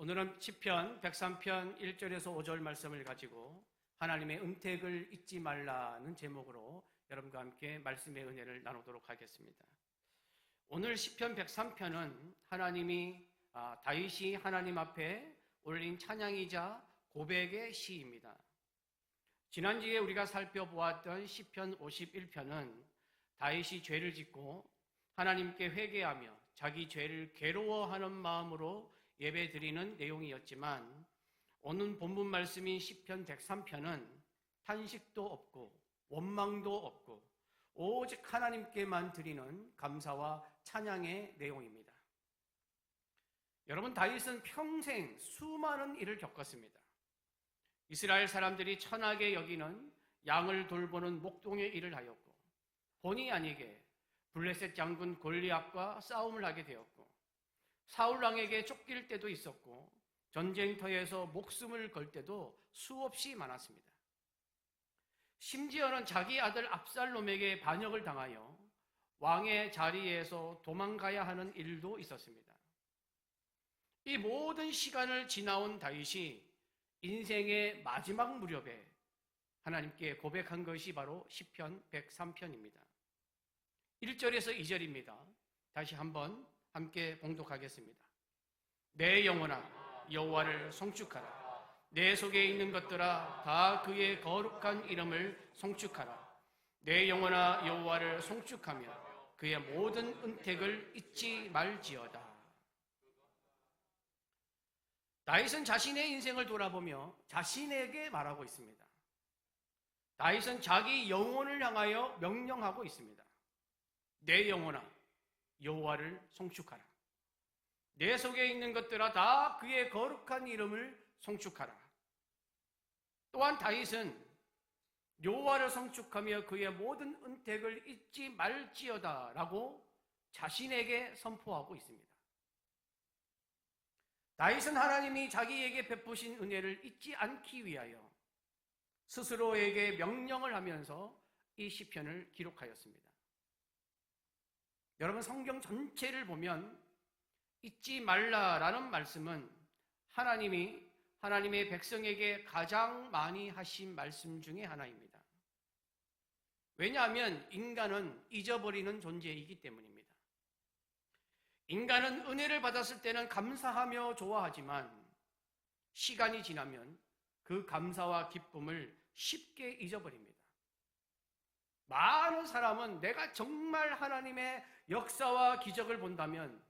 오늘은 시편 103편 1절에서 5절 말씀을 가지고 하나님의 은택을 잊지 말라는 제목으로 여러분과 함께 말씀의 은혜를 나누도록 하겠습니다. 오늘 시편 103편은 하나님이 다윗이 하나님 앞에 올린 찬양이자 고백의 시입니다. 지난주에 우리가 살펴보았던 시편 51편은 다윗이 죄를 짓고 하나님께 회개하며 자기 죄를 괴로워하는 마음으로 예배드리는 내용이었지만 오늘 본문 말씀인 시편 103편은 탄식도 없고 원망도 없고 오직 하나님께만 드리는 감사와 찬양의 내용입니다. 여러분, 다윗은 평생 수많은 일을 겪었습니다. 이스라엘 사람들이 천하게 여기는 양을 돌보는 목동의 일을 하였고, 본의 아니게 블레셋 장군 골리앗과 싸움을 하게 되었고, 사울 왕에게 쫓길 때도 있었고, 전쟁터에서 목숨을 걸 때도 수없이 많았습니다. 심지어는 자기 아들 압살롬에게 반역을 당하여 왕의 자리에서 도망가야 하는 일도 있었습니다. 이 모든 시간을 지나온 다윗이 인생의 마지막 무렵에 하나님께 고백한 것이 바로 시편 103편입니다. 1절에서 2절입니다. 다시 한번 함께 봉독하겠습니다. 내 영혼아 여호와를 송축하라. 내 속에 있는 것들아 다 그의 거룩한 이름을 송축하라. 내 영혼아 여호와를 송축하며 그의 모든 은택을 잊지 말지어다. 다윗은 자신의 인생을 돌아보며 자신에게 말하고 있습니다. 다윗은 자기 영혼을 향하여 명령하고 있습니다. 내 영혼아 여호와를 송축하라. 내 속에 있는 것들아 다 그의 거룩한 이름을 송축하라. 또한 다윗은 여호와를 송축하며 그의 모든 은택을 잊지 말지어다 라고 자신에게 선포하고 있습니다. 다윗은 하나님이 자기에게 베푸신 은혜를 잊지 않기 위하여 스스로에게 명령을 하면서 이 시편을 기록하였습니다. 여러분, 성경 전체를 보면 잊지 말라라는 말씀은 하나님이 하나님의 백성에게 가장 많이 하신 말씀 중에 하나입니다. 왜냐하면 인간은 잊어버리는 존재이기 때문입니다. 인간은 은혜를 받았을 때는 감사하며 좋아하지만 시간이 지나면 그 감사와 기쁨을 쉽게 잊어버립니다. 많은 사람은 내가 정말 하나님의 역사와 기적을 본다면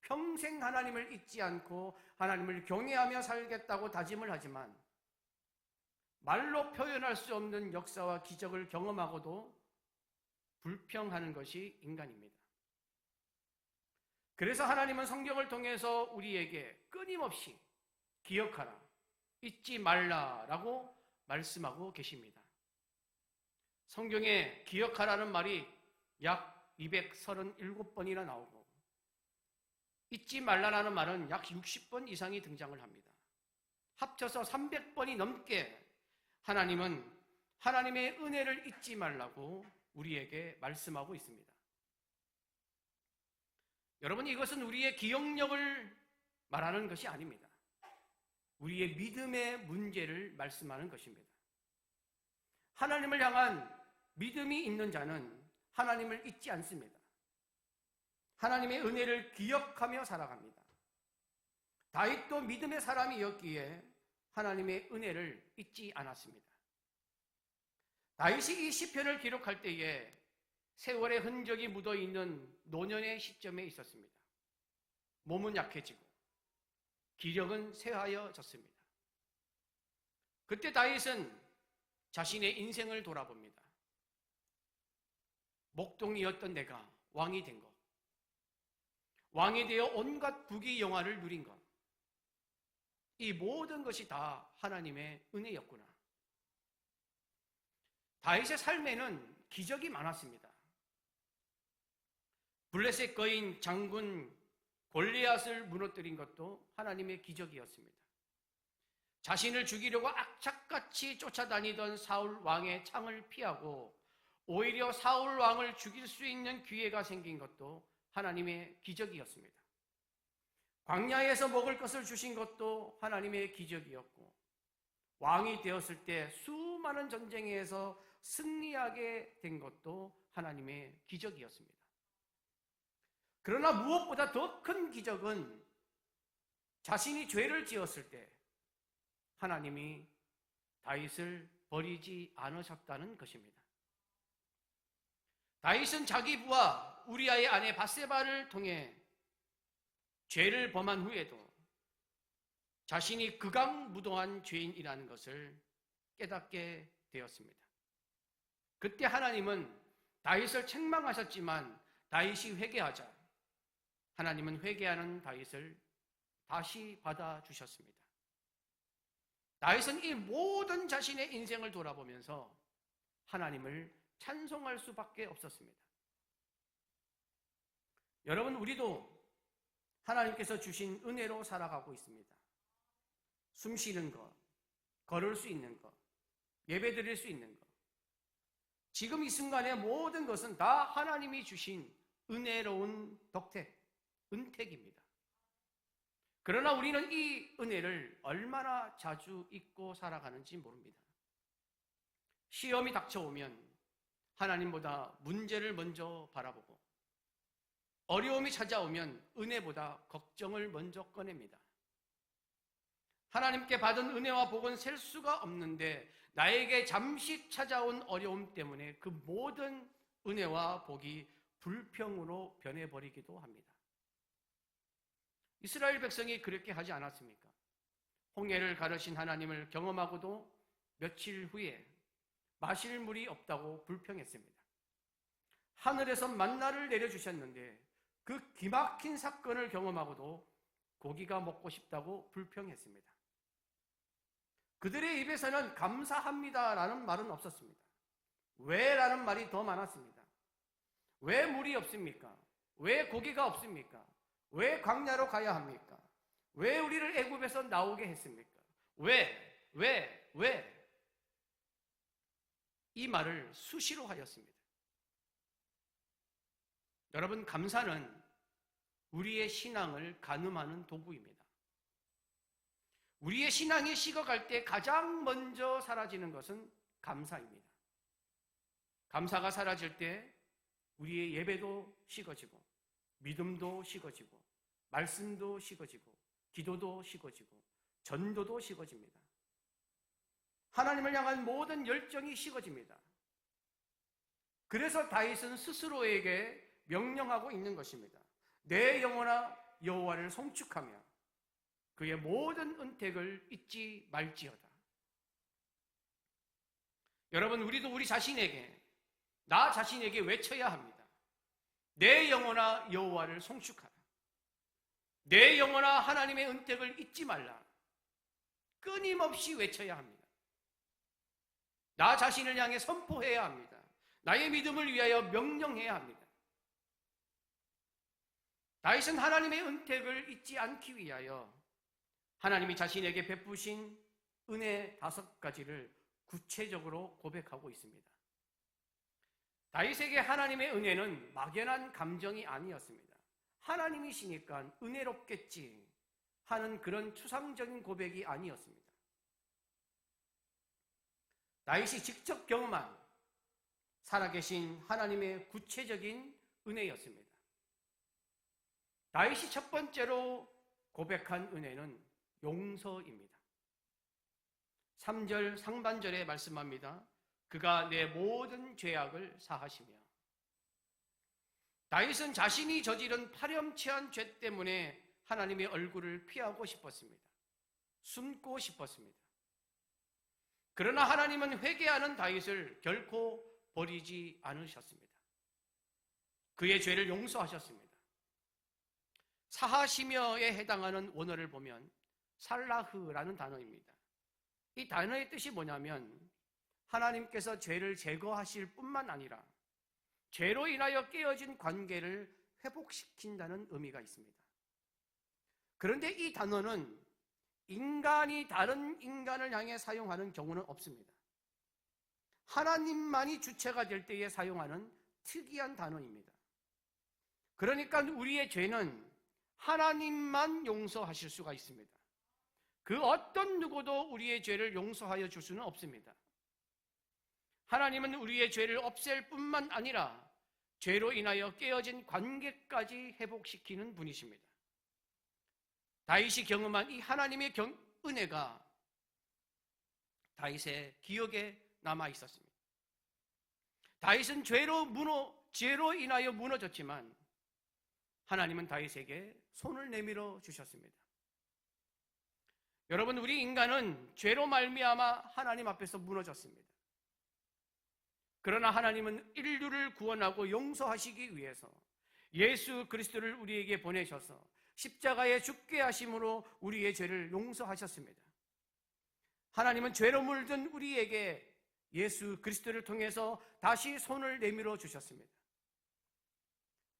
평생 하나님을 잊지 않고 하나님을 경외하며 살겠다고 다짐을 하지만 말로 표현할 수 없는 역사와 기적을 경험하고도 불평하는 것이 인간입니다. 그래서 하나님은 성경을 통해서 우리에게 끊임없이 기억하라, 잊지 말라라고 말씀하고 계십니다. 성경에 기억하라는 말이 약 237번이나 나오고 잊지 말라라는 말은 약 60번 이상이 등장을 합니다. 합쳐서 300번이 넘게 하나님은 하나님의 은혜를 잊지 말라고 우리에게 말씀하고 있습니다. 여러분, 이것은 우리의 기억력을 말하는 것이 아닙니다. 우리의 믿음의 문제를 말씀하는 것입니다. 하나님을 향한 믿음이 있는 자는 하나님을 잊지 않습니다. 하나님의 은혜를 기억하며 살아갑니다. 다윗도 믿음의 사람이었기에 하나님의 은혜를 잊지 않았습니다. 다윗이 이 시편을 기록할 때에 세월의 흔적이 묻어있는 노년의 시점에 있었습니다. 몸은 약해지고 기력은 쇠하여졌습니다. 그때 다윗은 자신의 인생을 돌아봅니다. 목동이었던 내가 왕이 된 것, 왕이 되어 온갖 부귀영화를 누린 것, 이 모든 것이 다 하나님의 은혜였구나. 다윗의 삶에는 기적이 많았습니다. 블레셋 거인 장군 골리앗을 무너뜨린 것도 하나님의 기적이었습니다. 자신을 죽이려고 악착같이 쫓아다니던 사울 왕의 창을 피하고 오히려 사울 왕을 죽일 수 있는 기회가 생긴 것도 하나님의 기적이었습니다. 광야에서 먹을 것을 주신 것도 하나님의 기적이었고, 왕이 되었을 때 수많은 전쟁에서 승리하게 된 것도 하나님의 기적이었습니다. 그러나 무엇보다 더 큰 기적은 자신이 죄를 지었을 때 하나님이 다윗을 버리지 않으셨다는 것입니다. 다윗은 자기 부하 우리아의 아내 밧세바를 통해 죄를 범한 후에도 자신이 극악무도한 죄인이라는 것을 깨닫게 되었습니다. 그때 하나님은 다윗을 책망하셨지만 다윗이 회개하자 하나님은 회개하는 다윗을 다시 받아주셨습니다. 다윗은 이 모든 자신의 인생을 돌아보면서 하나님을 찬송할 수밖에 없었습니다. 여러분, 우리도 하나님께서 주신 은혜로 살아가고 있습니다. 숨 쉬는 것, 걸을 수 있는 것, 예배 드릴 수 있는 것, 지금 이 순간의 모든 것은 다 하나님이 주신 은혜로운 덕택, 은택입니다. 그러나 우리는 이 은혜를 얼마나 자주 잊고 살아가는지 모릅니다. 시험이 닥쳐오면 하나님보다 문제를 먼저 바라보고, 어려움이 찾아오면 은혜보다 걱정을 먼저 꺼냅니다. 하나님께 받은 은혜와 복은 셀 수가 없는데 나에게 잠시 찾아온 어려움 때문에 그 모든 은혜와 복이 불평으로 변해버리기도 합니다. 이스라엘 백성이 그렇게 하지 않았습니까? 홍해를 가르신 하나님을 경험하고도 며칠 후에 마실 물이 없다고 불평했습니다. 하늘에서 만나를 내려주셨는데 그 기막힌 사건을 경험하고도 고기가 먹고 싶다고 불평했습니다. 그들의 입에서는 감사합니다라는 말은 없었습니다. 왜? 라는 말이 더 많았습니다. 왜 물이 없습니까? 왜 고기가 없습니까? 왜 광야로 가야 합니까? 왜 우리를 애굽에서 나오게 했습니까? 왜? 이 말을 수시로 하였습니다. 여러분, 감사는 우리의 신앙을 가늠하는 도구입니다. 우리의 신앙이 식어갈 때 가장 먼저 사라지는 것은 감사입니다. 감사가 사라질 때 우리의 예배도 식어지고, 믿음도 식어지고, 말씀도 식어지고, 기도도 식어지고, 전도도 식어집니다. 하나님을 향한 모든 열정이 식어집니다. 그래서 다윗은 스스로에게 명령하고 있는 것입니다. 내 영혼아 여호와를 송축하며 그의 모든 은택을 잊지 말지어다. 여러분, 우리도 우리 자신에게, 나 자신에게 외쳐야 합니다. 내 영혼아 여호와를 송축하라. 내 영혼아 하나님의 은택을 잊지 말라. 끊임없이 외쳐야 합니다. 나 자신을 향해 선포해야 합니다. 나의 믿음을 위하여 명령해야 합니다. 다윗은 하나님의 은택을 잊지 않기 위하여 하나님이 자신에게 베푸신 은혜 5가지를 구체적으로 고백하고 있습니다. 다윗에게 하나님의 은혜는 막연한 감정이 아니었습니다. 하나님이시니까 은혜롭겠지 하는 그런 추상적인 고백이 아니었습니다. 다윗이 직접 경험한 살아계신 하나님의 구체적인 은혜였습니다. 다윗이 첫 번째로 고백한 은혜는 용서입니다. 3절 상반절에 말씀합니다. 그가 내 모든 죄악을 사하시며. 다윗은 자신이 저지른 파렴치한 죄 때문에 하나님의 얼굴을 피하고 싶었습니다. 숨고 싶었습니다. 그러나 하나님은 회개하는 다윗을 결코 버리지 않으셨습니다. 그의 죄를 용서하셨습니다. 사하시며에 해당하는 원어를 보면 살라흐라는 단어입니다. 이 단어의 뜻이 뭐냐면 하나님께서 죄를 제거하실 뿐만 아니라 죄로 인하여 깨어진 관계를 회복시킨다는 의미가 있습니다. 그런데 이 단어는 인간이 다른 인간을 향해 사용하는 경우는 없습니다. 하나님만이 주체가 될 때에 사용하는 특이한 단어입니다. 그러니까 우리의 죄는 하나님만 용서하실 수가 있습니다. 그 어떤 누구도 우리의 죄를 용서하여 줄 수는 없습니다. 하나님은 우리의 죄를 없앨 뿐만 아니라 죄로 인하여 깨어진 관계까지 회복시키는 분이십니다. 다윗이 경험한 이 하나님의 은혜가 다윗의 기억에 남아 있었습니다. 다윗은 죄로 인하여 무너졌지만 하나님은 다윗에게 손을 내밀어 주셨습니다. 여러분, 우리 인간은 죄로 말미암아 하나님 앞에서 무너졌습니다. 그러나 하나님은 인류를 구원하고 용서하시기 위해서 예수 그리스도를 우리에게 보내셔서 십자가에 죽게 하심으로 우리의 죄를 용서하셨습니다. 하나님은 죄로 물든 우리에게 예수 그리스도를 통해서 다시 손을 내밀어 주셨습니다.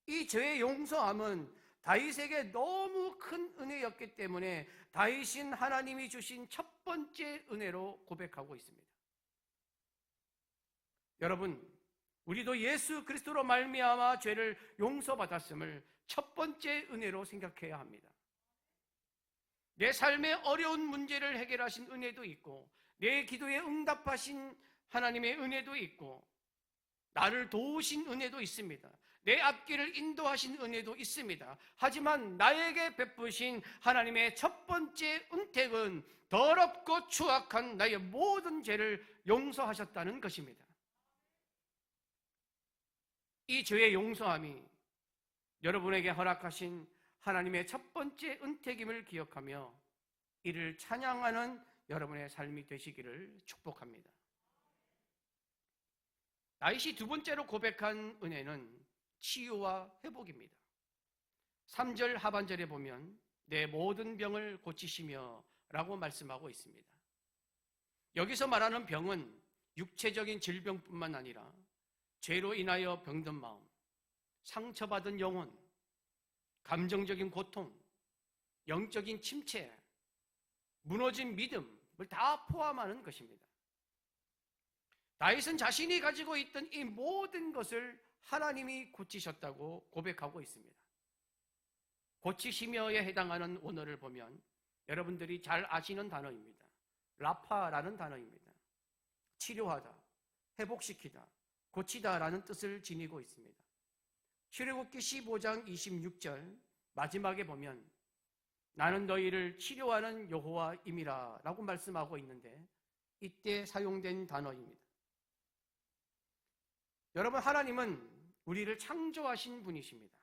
이 죄의 용서함은 다윗에게 너무 큰 은혜였기 때문에 다윗인 하나님이 주신 첫 번째 은혜로 고백하고 있습니다. 여러분, 우리도 예수 그리스도로 말미암아 죄를 용서받았음을 첫 번째 은혜로 생각해야 합니다. 내 삶의 어려운 문제를 해결하신 은혜도 있고, 내 기도에 응답하신 하나님의 은혜도 있고, 나를 도우신 은혜도 있습니다. 내 앞길을 인도하신 은혜도 있습니다. 하지만 나에게 베푸신 하나님의 첫 번째 은택은 더럽고 추악한 나의 모든 죄를 용서하셨다는 것입니다. 이 죄의 용서함이 여러분에게 허락하신 하나님의 첫 번째 은택임을 기억하며 이를 찬양하는 여러분의 삶이 되시기를 축복합니다. 다윗이 두 번째로 고백한 은혜는 치유와 회복입니다. 3절 하반절에 보면 내 모든 병을 고치시며 라고 말씀하고 있습니다. 여기서 말하는 병은 육체적인 질병뿐만 아니라 죄로 인하여 병든 마음, 상처받은 영혼, 감정적인 고통, 영적인 침체, 무너진 믿음을 다 포함하는 것입니다. 다윗은 자신이 가지고 있던 이 모든 것을 하나님이 고치셨다고 고백하고 있습니다. 고치시며에 해당하는 원어를 보면 여러분들이 잘 아시는 단어입니다. 라파라는 단어입니다. 치료하다, 회복시키다, 고치다라는 뜻을 지니고 있습니다. 출애굽기 15장 26절 마지막에 보면 나는 너희를 치료하는 여호와임이라 라고 말씀하고 있는데 이때 사용된 단어입니다. 여러분, 하나님은 우리를 창조하신 분이십니다.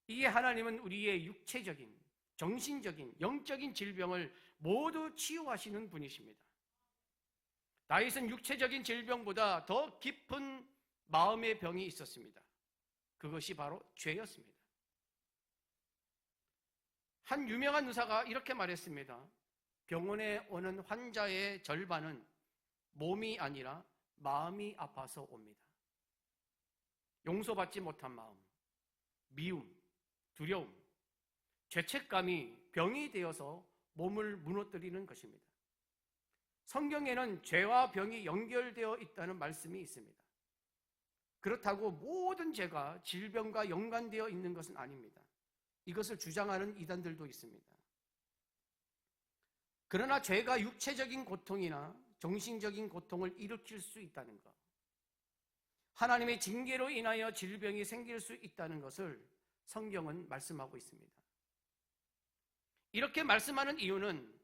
이 하나님은 우리의 육체적인, 정신적인, 영적인 질병을 모두 치유하시는 분이십니다. 다윗은 육체적인 질병보다 더 깊은 마음의 병이 있었습니다. 그것이 바로 죄였습니다. 한 유명한 의사가 이렇게 말했습니다. 병원에 오는 환자의 절반은 몸이 아니라 마음이 아파서 옵니다. 용서받지 못한 마음, 미움, 두려움, 죄책감이 병이 되어서 몸을 무너뜨리는 것입니다. 성경에는 죄와 병이 연결되어 있다는 말씀이 있습니다. 그렇다고 모든 죄가 질병과 연관되어 있는 것은 아닙니다. 이것을 주장하는 이단들도 있습니다. 그러나 죄가 육체적인 고통이나 정신적인 고통을 일으킬 수 있다는 것, 하나님의 징계로 인하여 질병이 생길 수 있다는 것을 성경은 말씀하고 있습니다. 이렇게 말씀하는 이유는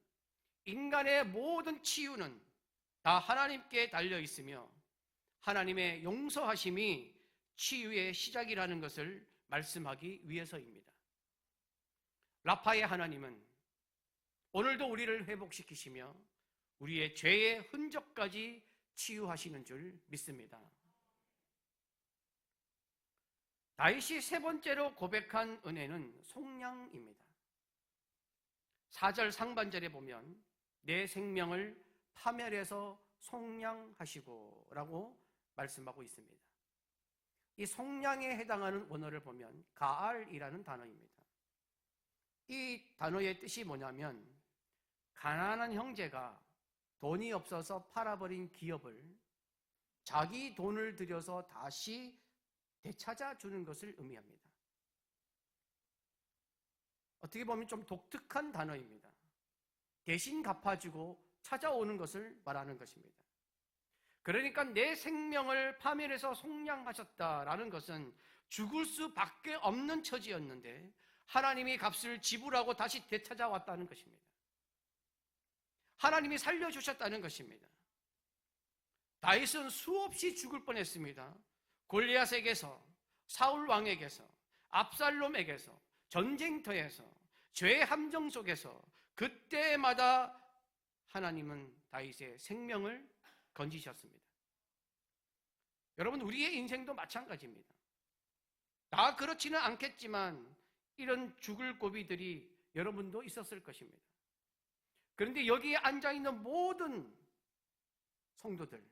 인간의 모든 치유는 다 하나님께 달려 있으며 하나님의 용서하심이 치유의 시작이라는 것을 말씀하기 위해서입니다. 라파의 하나님은 오늘도 우리를 회복시키시며 우리의 죄의 흔적까지 치유하시는 줄 믿습니다. 다윗이 세 번째로 고백한 은혜는 속량입니다. 4절 상반절에 보면 내 생명을 파멸해서 속량하시고 라고 말씀하고 있습니다. 이 속량에 해당하는 원어를 보면 가알이라는 단어입니다. 이 단어의 뜻이 뭐냐면 가난한 형제가 돈이 없어서 팔아버린 기업을 자기 돈을 들여서 다시 되찾아 주는 것을 의미합니다. 어떻게 보면 좀 독특한 단어입니다. 대신 갚아주고 찾아오는 것을 말하는 것입니다. 그러니까 내 생명을 파멸해서 속량하셨다라는 것은 죽을 수밖에 없는 처지였는데 하나님이 값을 지불하고 다시 되찾아왔다는 것입니다. 하나님이 살려주셨다는 것입니다. 다윗은 수없이 죽을 뻔했습니다. 골리앗에게서, 사울 왕에게서, 압살롬에게서, 전쟁터에서, 죄의 함정 속에서 그때마다 하나님은 다윗의 생명을 건지셨습니다. 여러분, 우리의 인생도 마찬가지입니다. 다 그렇지는 않겠지만 이런 죽을 고비들이 여러분도 있었을 것입니다. 그런데 여기에 앉아있는 모든 성도들,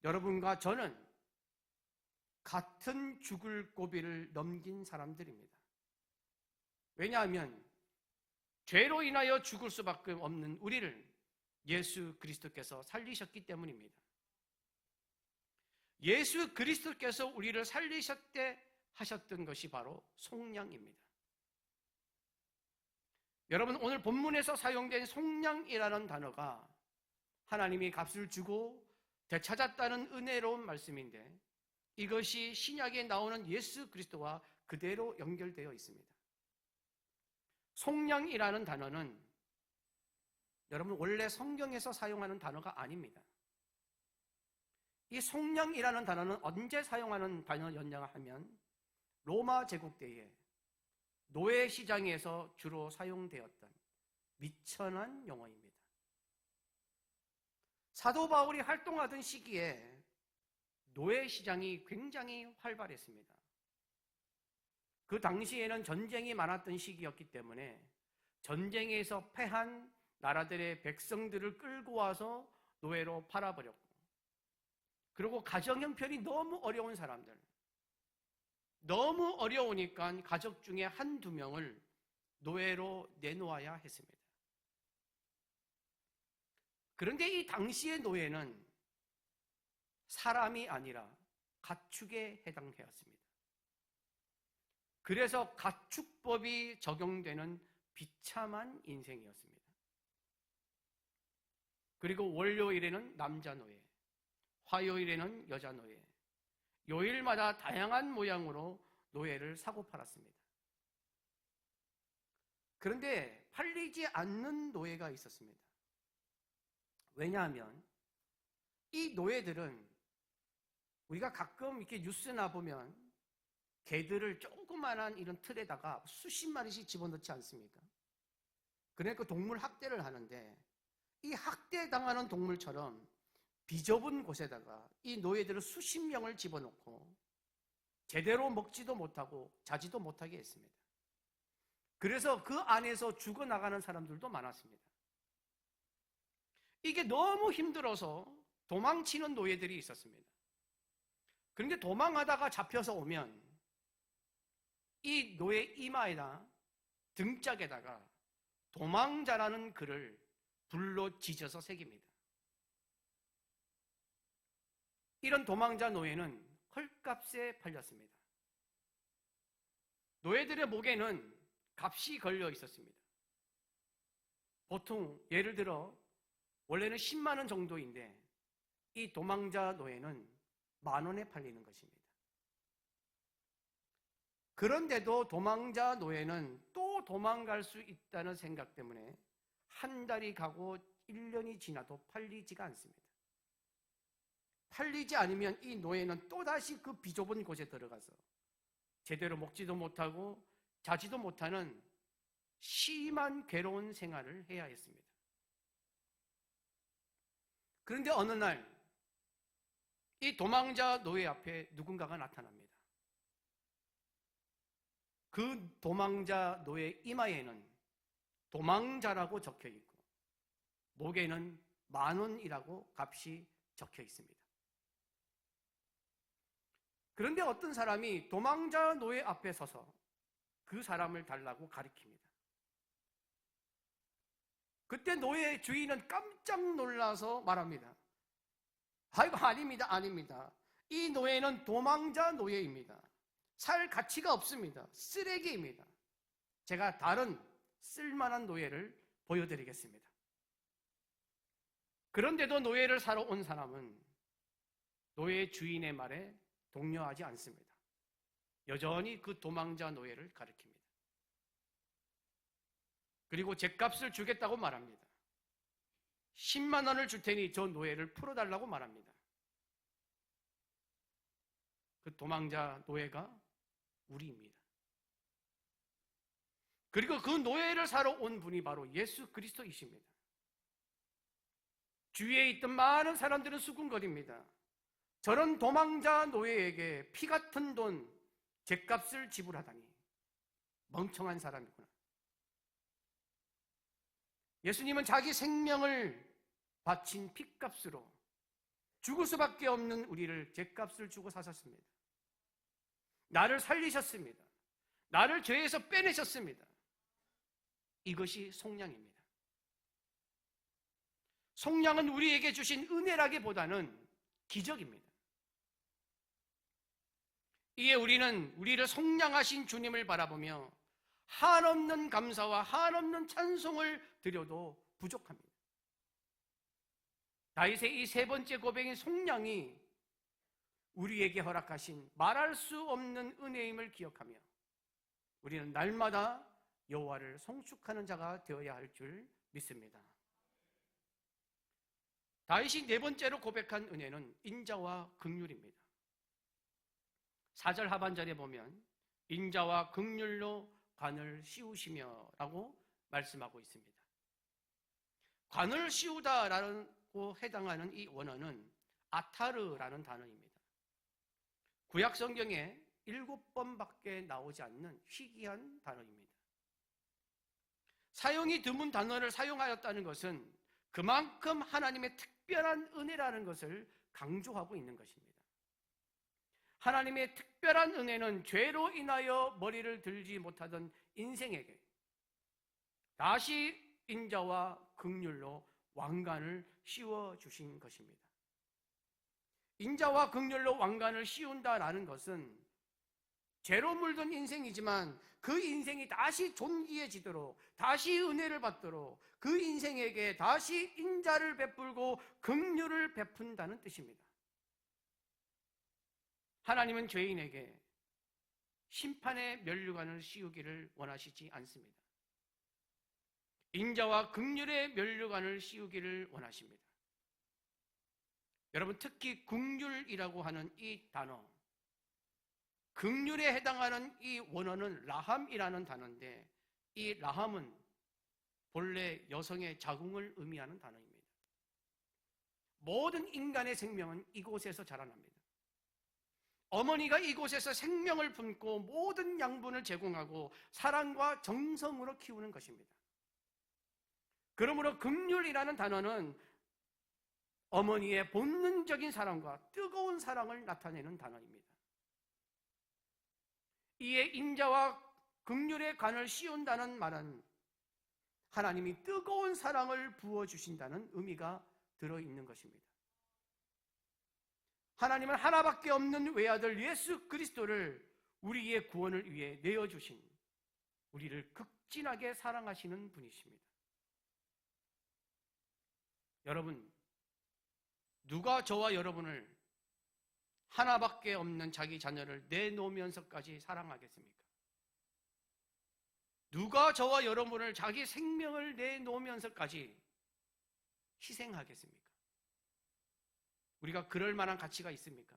여러분과 저는 같은 죽을 고비를 넘긴 사람들입니다. 왜냐하면 죄로 인하여 죽을 수밖에 없는 우리를 예수 그리스도께서 살리셨기 때문입니다. 예수 그리스도께서 우리를 살리셨대 하셨던 것이 바로 속량입니다. 여러분, 오늘 본문에서 사용된 속량이라는 단어가 하나님이 값을 주고 되찾았다는 은혜로운 말씀인데 이것이 신약에 나오는 예수 그리스도와 그대로 연결되어 있습니다. 속량이라는 단어는 여러분 원래 성경에서 사용하는 단어가 아닙니다. 이 속량이라는 단어는 언제 사용하는 단어였냐 하면 로마 제국 때에 노예 시장에서 주로 사용되었던 미천한 용어입니다. 사도 바울이 활동하던 시기에 노예 시장이 굉장히 활발했습니다. 그 당시에는 전쟁이 많았던 시기였기 때문에 전쟁에서 패한 나라들의 백성들을 끌고 와서 노예로 팔아버렸고, 그리고 가정 형편이 너무 어려운 사람들, 너무 어려우니까 가족 중에 한두 명을 노예로 내놓아야 했습니다. 그런데 이 당시의 노예는 사람이 아니라 가축에 해당되었습니다. 그래서 가축법이 적용되는 비참한 인생이었습니다. 그리고 월요일에는 남자 노예, 화요일에는 여자 노예, 요일마다 다양한 모양으로 노예를 사고 팔았습니다. 그런데 팔리지 않는 노예가 있었습니다. 왜냐하면 이 노예들은 우리가 가끔 이렇게 뉴스나 보면 개들을 조그만한 이런 틀에다가 수십 마리씩 집어넣지 않습니까? 그러니까 동물 학대를 하는데 이 학대당하는 동물처럼 비좁은 곳에다가 이 노예들을 수십 명을 집어넣고 제대로 먹지도 못하고 자지도 못하게 했습니다. 그래서 그 안에서 죽어나가는 사람들도 많았습니다. 이게 너무 힘들어서 도망치는 노예들이 있었습니다. 그런데 도망하다가 잡혀서 오면 이 노예 이마에나 등짝에다가 도망자라는 글을 불로 지져서 새깁니다. 이런 도망자 노예는 헐값에 팔렸습니다. 노예들의 목에는 값이 걸려 있었습니다. 보통 예를 들어 원래는 10만 원 정도인데 이 도망자 노예는 10,000원에 팔리는 것입니다. 그런데도 도망자 노예는 또 도망갈 수 있다는 생각 때문에 한 달이 가고 1년이 지나도 팔리지가 않습니다. 팔리지 않으면 이 노예는 또다시 그 비좁은 곳에 들어가서 제대로 먹지도 못하고 자지도 못하는 심한 괴로운 생활을 해야 했습니다. 그런데 어느 날 이 도망자 노예 앞에 누군가가 나타납니다. 그 도망자 노예 이마에는 도망자라고 적혀 있고 목에는 10,000원이라고 값이 적혀 있습니다. 그런데 어떤 사람이 도망자 노예 앞에 서서 그 사람을 달라고 가리킵니다. 그때 노예 주인은 깜짝 놀라서 말합니다. 아이고, 아닙니다. 이 노예는 도망자 노예입니다. 살 가치가 없습니다. 쓰레기입니다. 제가 다른 쓸만한 노예를 보여드리겠습니다. 그런데도 노예를 사러 온 사람은 노예 주인의 말에 동요하지 않습니다. 여전히 그 도망자 노예를 가리킵니다. 그리고 죗값을 주겠다고 말합니다. 10만 원을 줄 테니 저 노예를 풀어달라고 말합니다. 그 도망자 노예가 우리입니다. 그리고 그 노예를 사러 온 분이 바로 예수 그리스도이십니다. 주위에 있던 많은 사람들은 수군거립니다. 저런 도망자 노예에게 피 같은 돈, 죗값을 지불하다니 멍청한 사람이구나. 예수님은 자기 생명을 바친 핏값으로 죽을 수밖에 없는 우리를 죗값을 주고 사셨습니다. 나를 살리셨습니다. 나를 죄에서 빼내셨습니다. 이것이 속량입니다. 속량은 우리에게 주신 은혜라기보다는 기적입니다. 이에 우리는 우리를 속량하신 주님을 바라보며 한없는 감사와 한없는 찬송을 드려도 부족합니다. 다윗의 이 세 번째 고백인 속량이 우리에게 허락하신 말할 수 없는 은혜임을 기억하며 우리는 날마다 여호와를 송축하는 자가 되어야 할 줄 믿습니다. 다윗이 네 번째로 고백한 은혜는 인자와 긍휼입니다. 4절 하반절에 보면 인자와 긍휼로 관을 씌우시며 라고 말씀하고 있습니다. 관을 씌우다라고 해당하는 이 원어는 아타르라는 단어입니다. 구약 성경에 7번밖에 나오지 않는 희귀한 단어입니다. 사용이 드문 단어를 사용하였다는 것은 그만큼 하나님의 특별한 은혜라는 것을 강조하고 있는 것입니다. 하나님의 특별한 은혜는 죄로 인하여 머리를 들지 못하던 인생에게 다시 인자와 긍휼로 왕관을 씌워주신 것입니다. 인자와 긍휼로 왕관을 씌운다라는 것은 죄로 물든 인생이지만 그 인생이 다시 존귀해지도록, 다시 은혜를 받도록 그 인생에게 다시 인자를 베풀고 긍휼을 베푼다는 뜻입니다. 하나님은 죄인에게 심판의 면류관을 씌우기를 원하시지 않습니다. 인자와 긍휼의 면류관을 씌우기를 원하십니다. 여러분, 특히 긍휼이라고 하는 이 단어, 긍휼에 해당하는 이 원어는 라함이라는 단어인데 이 라함은 본래 여성의 자궁을 의미하는 단어입니다. 모든 인간의 생명은 이곳에서 자라납니다. 어머니가 이곳에서 생명을 품고 모든 양분을 제공하고 사랑과 정성으로 키우는 것입니다. 그러므로 긍휼이라는 단어는 어머니의 본능적인 사랑과 뜨거운 사랑을 나타내는 단어입니다. 이에 인자와 긍휼의 관을 씌운다는 말은 하나님이 뜨거운 사랑을 부어주신다는 의미가 들어있는 것입니다. 하나님은 하나밖에 없는 외아들 예수 그리스도를 우리의 구원을 위해 내어주신 우리를 극진하게 사랑하시는 분이십니다. 여러분, 누가 저와 여러분을 하나밖에 없는 자기 자녀를 내놓으면서까지 사랑하겠습니까? 누가 저와 여러분을 자기 생명을 내놓으면서까지 희생하겠습니까? 우리가 그럴 만한 가치가 있습니까?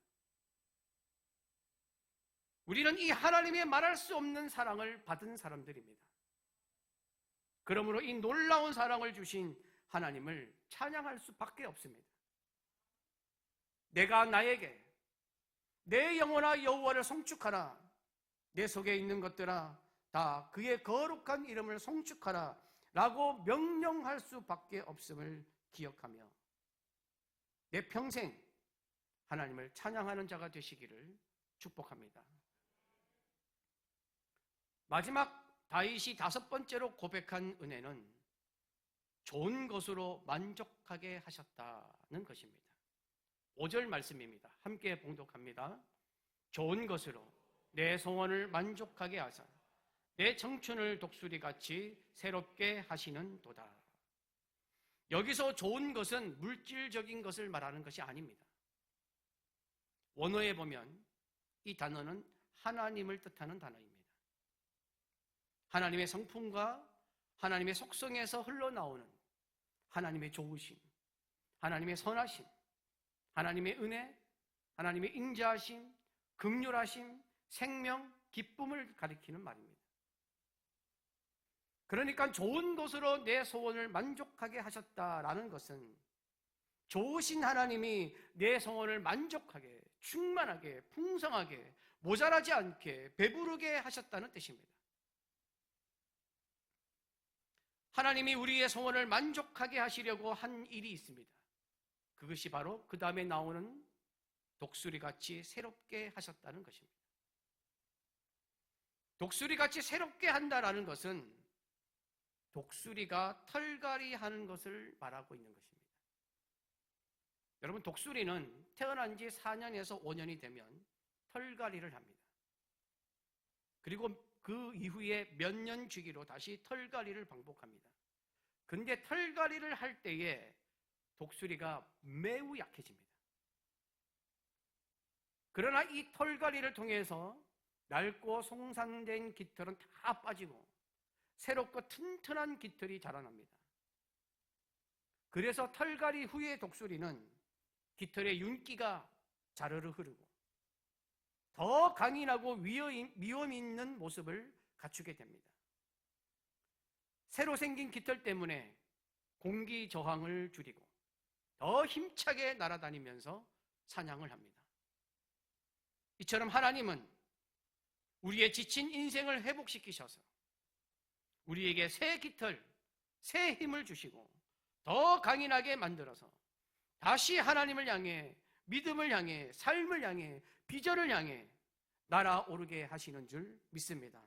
우리는 이 하나님의 말할 수 없는 사랑을 받은 사람들입니다. 그러므로 이 놀라운 사랑을 주신 하나님을 찬양할 수밖에 없습니다. 내가 나에게 내 영혼아 여호와를 송축하라, 내 속에 있는 것들아 다 그의 거룩한 이름을 송축하라 라고 명령할 수밖에 없음을 기억하며 내 평생 하나님을 찬양하는 자가 되시기를 축복합니다. 마지막 다윗이 5번째로 고백한 은혜는 좋은 것으로 만족하게 하셨다는 것입니다. 5절 말씀입니다. 함께 봉독합니다. 좋은 것으로 내 소원을 만족하게 하사 내 청춘을 독수리같이 새롭게 하시는 도다. 여기서 좋은 것은 물질적인 것을 말하는 것이 아닙니다. 원어에 보면 이 단어는 하나님을 뜻하는 단어입니다. 하나님의 성품과 하나님의 속성에서 흘러나오는 하나님의 좋으심, 하나님의 선하심, 하나님의 은혜, 하나님의 인자하심, 긍휼하심, 생명, 기쁨을 가리키는 말입니다. 그러니까 좋은 것으로 내 소원을 만족하게 하셨다라는 것은 좋으신 하나님이 내 소원을 만족하게, 충만하게, 풍성하게, 모자라지 않게, 배부르게 하셨다는 뜻입니다. 하나님이 우리의 소원을 만족하게 하시려고 한 일이 있습니다. 그것이 바로 그 다음에 나오는 독수리같이 새롭게 하셨다는 것입니다. 독수리같이 새롭게 한다라는 것은 독수리가 털갈이 하는 것을 말하고 있는 것입니다. 여러분, 독수리는 태어난 지 4년에서 5년이 되면 털갈이를 합니다. 그리고 그 이후에 몇 년 주기로 다시 털갈이를 반복합니다. 근데 털갈이를 할 때에 독수리가 매우 약해집니다. 그러나 이 털갈이를 통해서 낡고 송산된 깃털은 다 빠지고 새롭고 튼튼한 깃털이 자라납니다. 그래서 털갈이 후의 독수리는 깃털에 윤기가 자르르 흐르고 더 강인하고 위험 있는 모습을 갖추게 됩니다. 새로 생긴 깃털 때문에 공기 저항을 줄이고 더 힘차게 날아다니면서 사냥을 합니다. 이처럼 하나님은 우리의 지친 인생을 회복시키셔서 우리에게 새 깃털, 새 힘을 주시고 더 강인하게 만들어서 다시 하나님을 향해, 믿음을 향해, 삶을 향해, 비전을 향해 날아오르게 하시는 줄 믿습니다.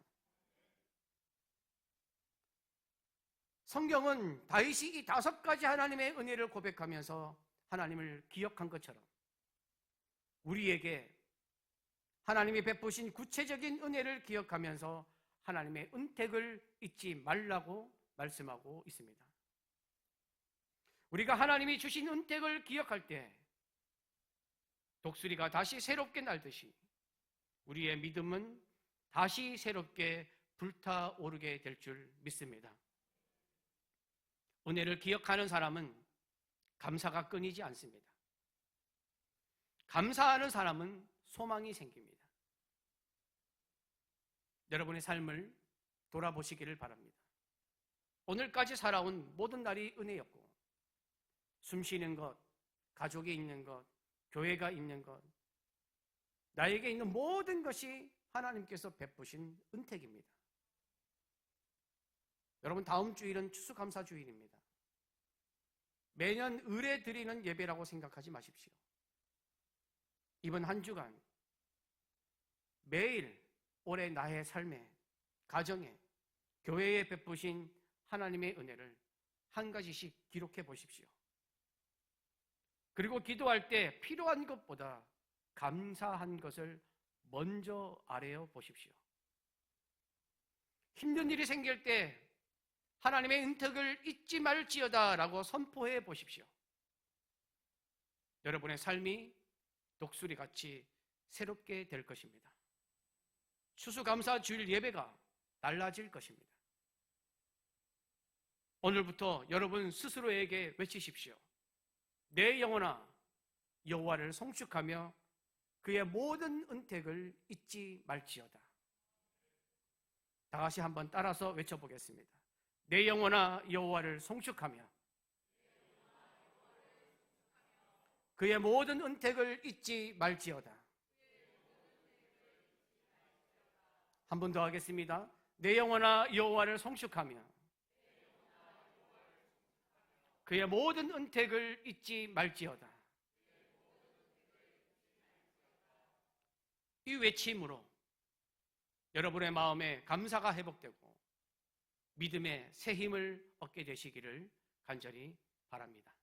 성경은 다윗이 이 5가지 하나님의 은혜를 고백하면서 하나님을 기억한 것처럼 우리에게 하나님이 베푸신 구체적인 은혜를 기억하면서 하나님의 은택을 잊지 말라고 말씀하고 있습니다. 우리가 하나님이 주신 은택을 기억할 때 독수리가 다시 새롭게 날듯이 우리의 믿음은 다시 새롭게 불타오르게 될 줄 믿습니다. 은혜를 기억하는 사람은 감사가 끊이지 않습니다. 감사하는 사람은 소망이 생깁니다. 여러분의 삶을 돌아보시기를 바랍니다. 오늘까지 살아온 모든 날이 은혜였고 숨 쉬는 것, 가족이 있는 것, 교회가 있는 것, 나에게 있는 모든 것이 하나님께서 베푸신 은택입니다. 여러분, 다음 주일은 추수감사주일입니다. 매년 을에 드리는 예배라고 생각하지 마십시오. 이번 한 주간 매일 올해 나의 삶에, 가정에, 교회에 베푸신 하나님의 은혜를 한 가지씩 기록해 보십시오. 그리고 기도할 때 필요한 것보다 감사한 것을 먼저 아뢰어 보십시오. 힘든 일이 생길 때 하나님의 은택을 잊지 말지어다 라고 선포해 보십시오. 여러분의 삶이 독수리같이 새롭게 될 것입니다. 추수감사 주일 예배가 달라질 것입니다. 오늘부터 여러분 스스로에게 외치십시오. 내 영혼아 여호와를 송축하며 그의 모든 은택을 잊지 말지어다. 다 같이 한번 따라서 외쳐보겠습니다. 내 영혼아 여호와를 송축하며 그의 모든 은택을 잊지 말지어다. 한 번 더 하겠습니다. 내 영혼아 여호와를 송축하며 그의 모든 은택을 잊지 말지어다. 이 외침으로 여러분의 마음에 감사가 회복되고 믿음의 새 힘을 얻게 되시기를 간절히 바랍니다.